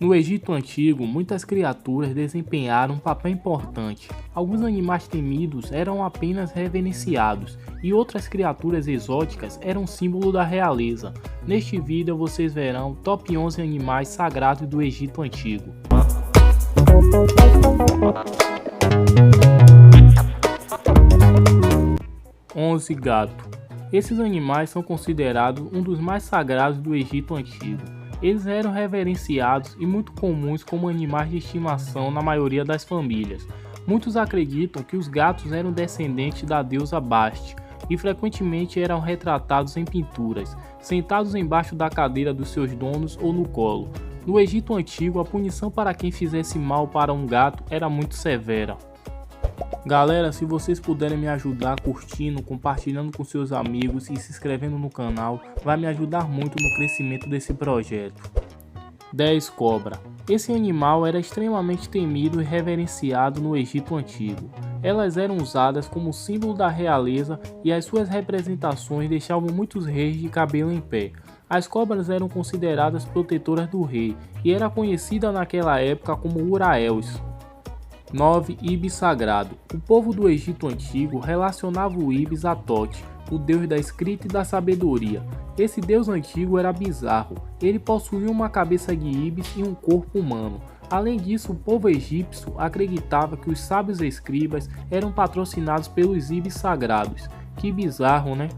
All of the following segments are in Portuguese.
No Egito Antigo, muitas criaturas desempenharam um papel importante. Alguns animais temidos eram apenas reverenciados, e outras criaturas exóticas eram símbolo da realeza. Neste vídeo vocês verão top 11 animais sagrados do Egito Antigo. 11. Gato. Esses animais são considerados um dos mais sagrados do Egito Antigo. Eles eram reverenciados e muito comuns como animais de estimação na maioria das famílias. Muitos acreditam que os gatos eram descendentes da deusa Bast e frequentemente eram retratados em pinturas, sentados embaixo da cadeira dos seus donos ou no colo. No Egito Antigo, a punição para quem fizesse mal para um gato era muito severa. Galera, se vocês puderem me ajudar curtindo, compartilhando com seus amigos e se inscrevendo no canal, vai me ajudar muito no crescimento desse projeto. 10. Cobra. Esse animal era extremamente temido e reverenciado no Egito Antigo. Elas eram usadas como símbolo da realeza e as suas representações deixavam muitos reis de cabelo em pé. As cobras eram consideradas protetoras do rei e era conhecida naquela época como Uraels. 9. Ibis sagrado. O povo do Egito Antigo relacionava o Ibis a Tote, o deus da escrita e da sabedoria. Esse deus antigo era bizarro. Ele possuía uma cabeça de Ibis e um corpo humano. Além disso, o povo egípcio acreditava que os sábios escribas eram patrocinados pelos Ibis sagrados. Que bizarro, né?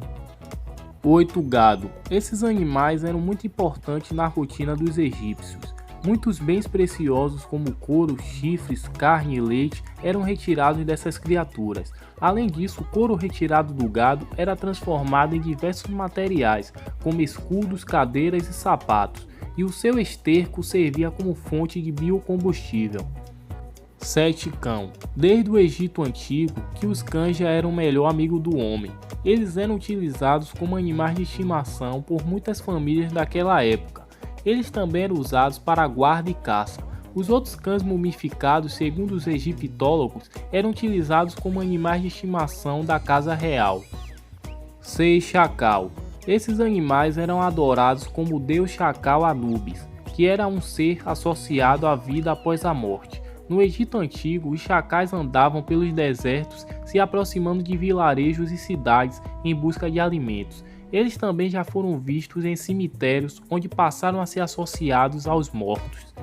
8. Gado. Esses animais eram muito importantes na rotina dos egípcios. Muitos bens preciosos como couro, chifres, carne e leite eram retirados dessas criaturas. Além disso, o couro retirado do gado era transformado em diversos materiais, como escudos, cadeiras e sapatos, e o seu esterco servia como fonte de biocombustível. 7. Cão. Desde o Egito Antigo, que os cães já eram o melhor amigo do homem. Eles eram utilizados como animais de estimação por muitas famílias daquela época. Eles também eram usados para guarda e caça. Os outros cães mumificados, segundo os egiptólogos, eram utilizados como animais de estimação da casa real. 6. Chacal. Esses animais eram adorados como o deus Chacal Anubis, que era um ser associado à vida após a morte. No Egito Antigo, os chacais andavam pelos desertos, se aproximando de vilarejos e cidades em busca de alimentos. Eles também já foram vistos em cemitérios, onde passaram a ser associados aos mortos.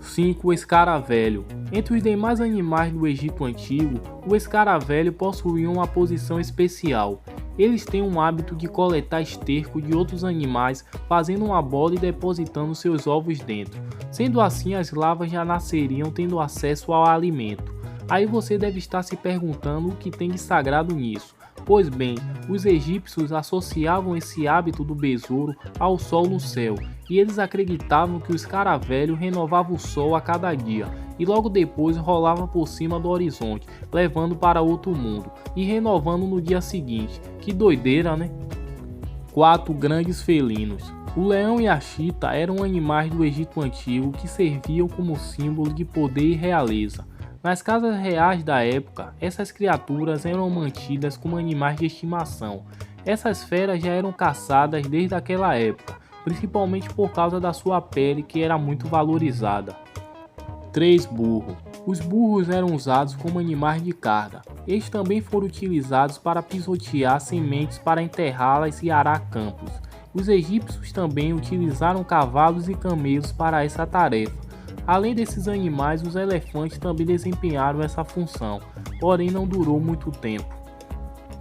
5. Escaravelho. Entre os demais animais do Egito Antigo, o escaravelho possuía uma posição especial. Eles têm um hábito de coletar esterco de outros animais, fazendo uma bola e depositando seus ovos dentro. Sendo assim, as larvas já nasceriam tendo acesso ao alimento. Aí você deve estar se perguntando o que tem de sagrado nisso. Pois bem, os egípcios associavam esse hábito do besouro ao sol no céu, e eles acreditavam que o escaravelho renovava o sol a cada dia, e logo depois rolava por cima do horizonte, levando para outro mundo, e renovando no dia seguinte. Que doideira, né? 4. Grandes felinos. O leão e a chita eram animais do Egito Antigo que serviam como símbolo de poder e realeza. Nas casas reais da época, essas criaturas eram mantidas como animais de estimação. Essas feras já eram caçadas desde aquela época, principalmente por causa da sua pele que era muito valorizada. 3. Burro. Os burros eram usados como animais de carga. Eles também foram utilizados para pisotear sementes para enterrá-las e arar campos. Os egípcios também utilizaram cavalos e camelos para essa tarefa. Além desses animais, os elefantes também desempenharam essa função, porém não durou muito tempo.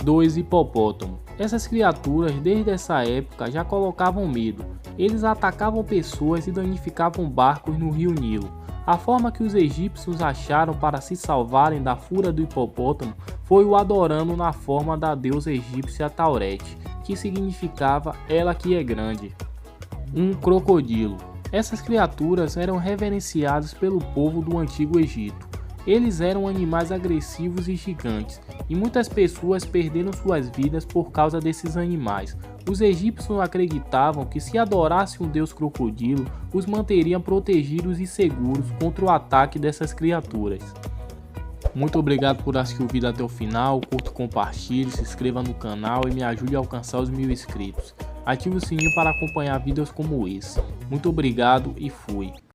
2. Hipopótamo. Essas criaturas desde essa época já colocavam medo. Eles atacavam pessoas e danificavam barcos no rio Nilo. A forma que os egípcios acharam para se salvarem da fúria do hipopótamo foi o adorando na forma da deusa egípcia Taurete, que significava ela que é grande. 1. Crocodilo. Essas criaturas eram reverenciadas pelo povo do Antigo Egito. Eles eram animais agressivos e gigantes, e muitas pessoas perderam suas vidas por causa desses animais. Os egípcios acreditavam que se adorassem um deus crocodilo, os manteriam protegidos e seguros contra o ataque dessas criaturas. Muito obrigado por assistir o vídeo até o final, curta, compartilhe, se inscreva no canal e me ajude a alcançar os 1000 inscritos. Ative o sininho para acompanhar vídeos como esse. Muito obrigado e fui.